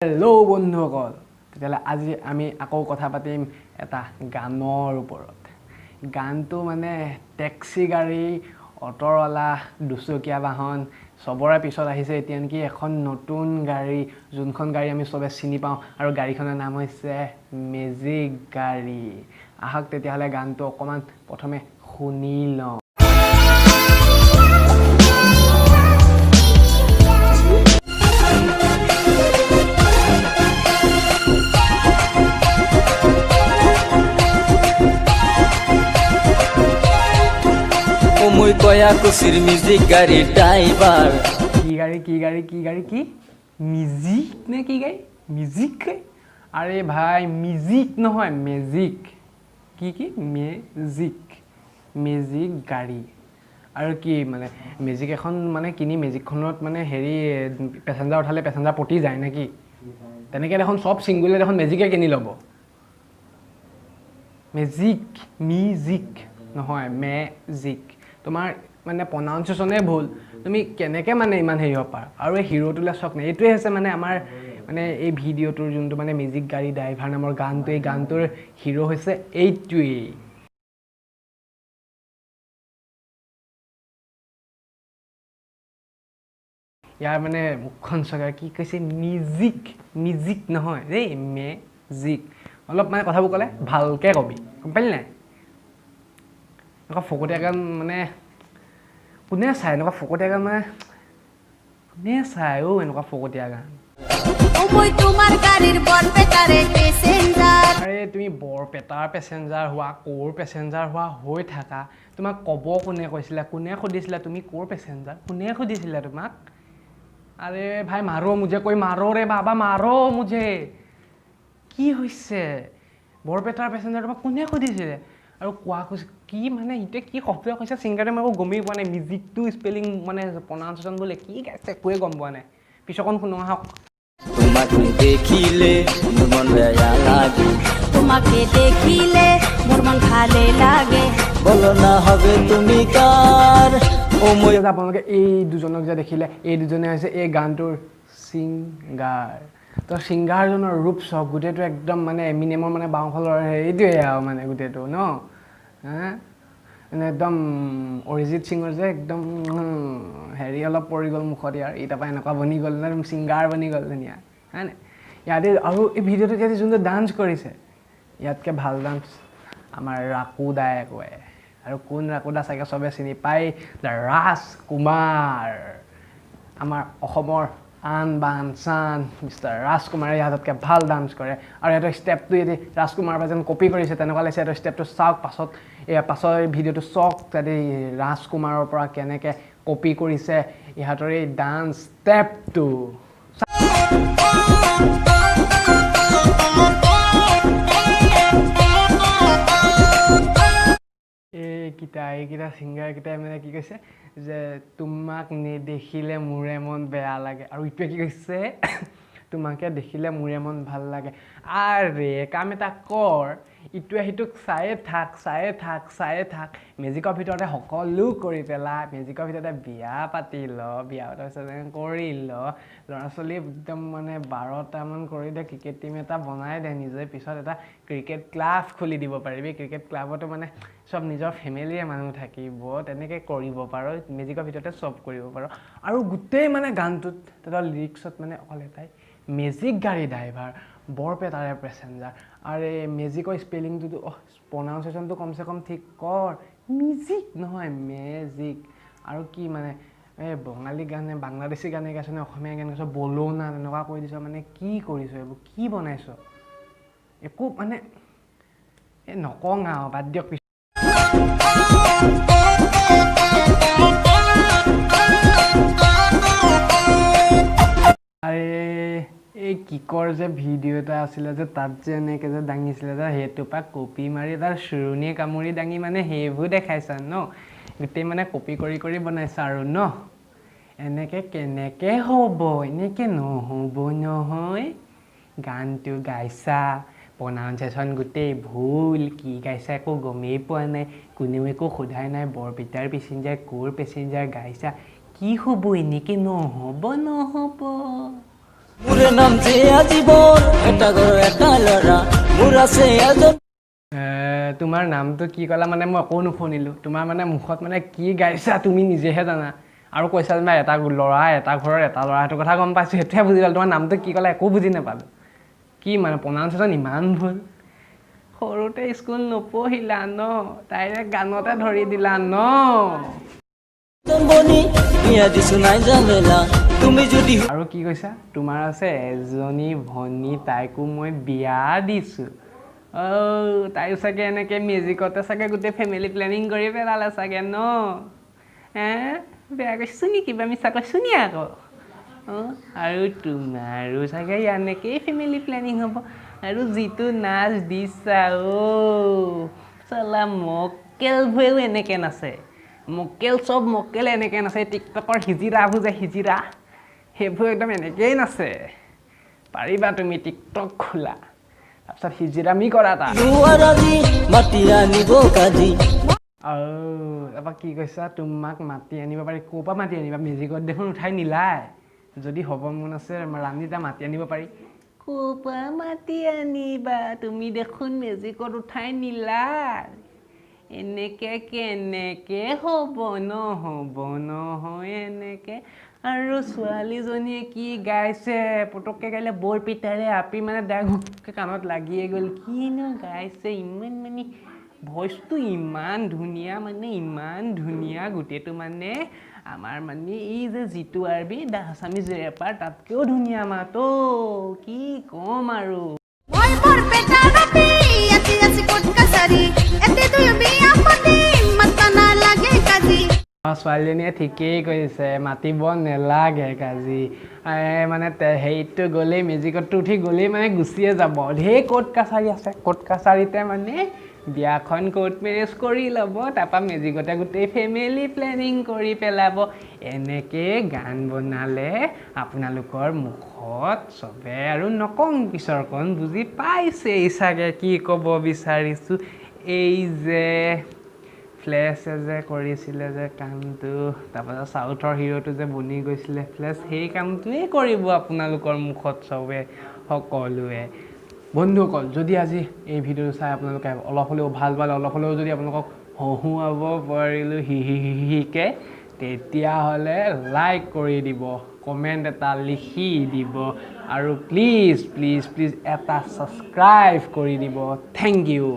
Hello' বন্ধুসকল, তেতিয়াহ'লে আজি আমি আকৌ কথা পাতিম এটা গানৰ ওপৰত। গানটো মানে টেক্সি গাড়ী, অটৰৱালা, দুচকীয়া বাহন চবৰে পিছত আহিছে এতিয়া নেকি এখন নতুন গাড়ী, যোনখন গাড়ী আমি চবে চিনি পাওঁ, আৰু গাড়ীখনৰ নাম হৈছে মেজিক গাড়ী। আহক তেতিয়াহ'লে গানটো অকণমান প্ৰথমে শুনি লওঁ। মই কয়া কুচিৰ মিউজিক গাড়ি ড্ৰাইভাৰ কি মিউজিক নে কি গাড়ী? মিউজিক গাড়ী? আৰে ভাই মিউজিক নহয়, মেজিক। কি মেজিক গাড়ী। আৰু কি মানে মেজিক এখন মানে কিনি মেজিকখনত মানে হেৰি পেচেঞ্জাৰ উঠালে পেচেঞ্জাৰ পতি যায় নেকি? তেনেকৈ দেখোন চব ছিংগুলে দেখোন মেজিকে কিনি ল'ব। মিউজিক নহয়, মেজিক। তোমাৰ মানে প্ৰনাউন্সিয়েশ্যনে ভুল। তুমি কেনেকৈ মানে ইমান হেৰি হ'ব পাৰা? আৰু এই হিৰোটোলৈ চাওক নাই, এইটোৱে হৈছে মানে আমাৰ মানে এই ভিডিঅ'টোৰ যোনটো মানে মেজিক গাড়ী ড্ৰাইভাৰ নামৰ গানটো, এই গানটোৰ হিৰো হৈছে এইটোৱেই। ইয়াৰ মানে মুখখন চগাই কি কৈছে? মিউজিক নহয় দেই, মেজিক। অলপ মানে কথাবোৰ ক'লে ভালকৈ ক'বি, গম পালি নাই? এনেকুৱা ফকতীয়া গান মানে কোনে চায়? এনেকুৱা ফকতীয়া গান মানে কোনে চায় এনেকুৱা ফকতীয়া গান? আৰে তুমি বৰপেটাৰ পেচেঞ্জাৰ হোৱা, ক'ৰ পেচেঞ্জাৰ হোৱা হৈ থাকা, তোমাক ক'ব কোনে কৈছিলে? কোনে সুধিছিলে তুমি ক'ৰ পেচেঞ্জাৰ? কোনে সুধিছিলে তোমাক? আৰে ভাই মাৰো মুঝে, কৈ মাৰো ৰে বাবা, মাৰো মুঝে। কি হৈছে? বৰপেটাৰ পেচেঞ্জাৰ তোমাক কোনে সুধিছিলে? আৰু কোৱা কৈছে কি মানে এতিয়া কি শব্দ কৈছে ছিংগাৰে? মই গমেই পোৱা নাই। মিউজিকটো স্পেলিং মানে প্ৰনাউন্সিয়েশ্যন বোলে কি গাইছে একোৱে গম পোৱা নাই। পিছকণ শুনো আহক। তোমাকে দেখিলে মোৰ মন বেয়া লাগে, তোমাকে দেখিলে মোর মন ভালে লাগে। বলো না হবে তুমি কার? ও মই আপোনালোকে এই দুজনক যে দেখিলে, এই দুজনে হৈছে এই গানটোৰ ছিংগাৰ। তো ছিংগাৰজনৰ ৰূপ চাওক, গোটেইটো একদম মানে এমিনেমৰ মানে বাওঁফালৰ হেৰিটোৱে আৰু মানে গোটেইটো ন, মানে একদম অৰিজিত সিঙৰ যে একদম হেৰি অলপ পৰি গ'ল মুখত ইয়াৰ, ই তাৰপৰা এনেকুৱা বনি গ'ল নে ছিংগাৰ বনি গ'ল ধুনীয়া, হয়নে? ইয়াতে আৰু এই ভিডিঅ'টোত ইয়াতে যোনটো ডান্স কৰিছে, ইয়াতকৈ ভাল ডান্স আমাৰ ৰাকু দায়ে কয়। আৰু কোন ৰাকু দা চাগে চবে চিনি পায়, ৰাজকুমাৰ। আমাৰ অসমৰ আন বান চান মিষ্টাৰ ৰাজকুমাৰে ইয়াতকৈ ভাল ডান্স কৰে। আৰু সিহঁতৰ ষ্টেপটো ইয়াতে ৰাজকুমাৰৰ পৰা যেন কপি কৰিছে তেনেকুৱা লাগিছে। সিহঁতৰ ষ্টেপটো চাওক, পাছৰ ভিডিঅ'টো চাওক যাতে ৰাজকুমাৰৰ পৰা কেনেকৈ কপি কৰিছে ইহঁতৰ এই ডান্স ষ্টেপটো। এইকেইটা ছিংগাৰকেইটাই মানে কি কৈছে যে তোমাক নেদেখিলে মোৰে মন বেয়া লাগে, আৰু ইটোৱে কি কৈছে তোমাকে দেখিলে মোৰে মন ভাল লাগে। আৰে কাম এটা কৰ, ইটোৱে সিটোক চায়ে থাক। মেজিকৰ ভিতৰতে সকলো কৰি পেলা, মেজিকৰ ভিতৰতে বিয়া পাতি ল, বিয়া পতাৰ পিছত কৰি ল, ল'ৰা ছোৱালী একদম মানে 12টামান কৰি দে, ক্ৰিকেট টিম এটা বনাই দে নিজে, পিছত এটা ক্ৰিকেট ক্লাব খুলি দিব পাৰিবি। ক্ৰিকেট ক্লাবতো মানে চব নিজৰ ফেমিলিয়ে মানুহ থাকিব, তেনেকৈ কৰিব পাৰ, মেজিকৰ ভিতৰতে চব কৰিব পাৰ। আৰু গোটেই মানে গানটোত এটা লিৰিক্সত মানে অকল এটাই, মেজিক গাড়ী ড্ৰাইভাৰ, বৰপেটাৰে পেচেঞ্জাৰ। আৰে মেজিকৰ স্পেলিংটোতো প্ৰনাউন্সিয়েশ্যনটো কমচে কম ঠিক কৰ, মিউজিক নহয় মেজিক। আৰু কি মানে এই বঙালী গানে বাংলাদেশী গানে গাইছ নে অসমীয়া গান গাইছ, বলো না তেনেকুৱা কৰি দিছ, মানে কি কৰিছ এইবোৰ, কি বনাইছ? একো মানে এই নকওঁ আৰু বাদ দিয়ক। আৰে এই কিকৰ যে ভিডিঅ' এটা আছিলে যে তাত যে এনেকৈ যে দাঙিছিলে যে, সেইটোৰ পৰা কপি মাৰি তাৰ চুৰণি কামুৰি দাঙি মানে সেইবোৰ দেখাইছা ন, গোটেই মানে কপি কৰি বনাইছা আৰু ন। এনেকৈ কেনেকৈ হ'ব? এনেকৈ নহ'ব নহয়। গানটো গাইছা, প্ৰনাউন্সিয়েশ্যন গোটেই ভুল, কি গাইছা একো গমেই পোৱা নাই, কোনেও একো সোধাই নাই, বৰপেটাৰ পেচেঞ্জাৰ ক'ৰ পেচেঞ্জাৰ গাইছা, কি হ'ব? এনেকৈ নহ'ব। মোৰে নাম যে আজীৱন এটা ঘৰ এটা ল'ৰা মোৰ আছে এজন তোমাৰ নামটো কি ক'লা মানে মই একো নুশুনিলোঁ তোমাৰ মানে মুখত মানে কি গাইছা তুমি নিজেহে জানা আৰু কৈছা যেনিবা এটা ল'ৰা এটা ঘৰৰ এটা ল'ৰা সেইটো কথা গম পাইছোঁ সেইটোহে বুজি পালোঁ তোমাৰ নামটো কি ক'লা একো বুজি নাপালোঁ কি মানে প্ৰনাউন্সিয়েশ্যন ইমান ভুল সৰুতে স্কুল নপঢ়িলা ন ডাইৰেক্ট গানতে ধৰি দিলা ন বনি বিয়া দিছো নাই জামেলা তুমি যদি আৰু কি কৈছা তোমাৰ আছে এজনী ভনী তাইকো মই বিয়া দিছোঁ তাইও চাগে এনেকৈ মেজিকতে চাগে গোটেই ফেমিলি প্লেনিং কৰি পেলালে চাগে ন বেয়া কৈছোঁ নি কিবা মিছা কৈছোঁ নি আকৌ আৰু তোমাৰো চাগে এনেকেই ফেমিলি প্লেনিং হ'ব আৰু যিটো নাচ দিছা চালা মক্কেলবোৰেও এনেকৈ নাচে মক্কেল চব মক্কেল এনেকৈ নাচে টিকটকৰ হিজিৰাবোৰ যে হিজিৰা সেইবোৰ একদম এনেকেই নাচে পাৰিবা তুমি টিকটক খোলা তাৰপিছত হিজিৰামি কৰা তাত মাতি আনিব কাজি তাৰপৰা কি কৈছা তোমাক মাতি আনিব পাৰি ক'ৰ পৰা মাতি আনিবা মেজিকত দেখোন উঠাই নিলাই যদি হ'ব মন আছে ৰাণীতা মাতি আনিব পাৰি ক'ৰ পৰা মাতি আনিবা তুমি দেখোন মেজিকত উঠাই নিলাই এনেকৈ কেনেকৈ হ'ব নহয় এনেকৈ আৰু ছোৱালীজনীয়ে কি গাইছে পটককৈ গাইলে বৰ পিতাৰে আপি মানে ডাইৰেক্ট কাণত লাগিয়ে গ'ল কিনো গাইছে ইমান মানে ভইচটো ইমান ধুনীয়া গোটেইটো মানে আমাৰ মানে এই যে জিতু আৰবি দা আছামিজ ৰেপাৰ তাতকৈও ধুনীয়া মাত কি ক'ম আৰু মই বৰপেটা ৰাতি আছি আছি কোট কাছাৰী এতে তুই বিয়া পাতি মাতা নালাগে কাজি ছোৱালীজনীয়ে ঠিকেই কৈছে মাতিব নেলাগে কাজি মানে হেৰিটো গ'লেই মেজিকতটো উঠি গ'লেই মানে গুচিয়ে যাব ঢেৰ কোৰ্ট কাছাৰী আছে কোৰ্ট কাছাৰীতে মানে বিয়াখন কোৰ্ট মেৰেজ কৰি ল'ব তাৰপৰা মেজিকতে গোটেই ফেমিলি প্লেনিং কৰি পেলাব এনেকৈ গান বনালে আপোনালোকৰ মুখত চবে আৰু নকওঁ পিছৰকণ বুজি পাইছেই চাগে কি ক'ব বিচাৰিছোঁ এই যে ফ্লেছে যে কৰিছিলে যে কামটো তাৰপাছত চাউথৰ হিৰোটো যে বনি গৈছিলে ফ্লেছ সেই কামটোৱেই কৰিব আপোনালোকৰ মুখত চবে সকলোৱে বন্ধুসকল যদি আজি এই ভিডিঅ'টো চাই আপোনালোকে অলপ হ'লেও ভাল পালে অলপ হ'লেও যদি আপোনালোকক হহুৱাব পাৰিলোঁ হিকে তেতিয়াহ'লে লাইক কৰি দিব কমেণ্ট এটা লিখি দিব আৰু প্লিজ এটা ছাবস্ক্ৰাইব কৰি দিব থেংক ইউ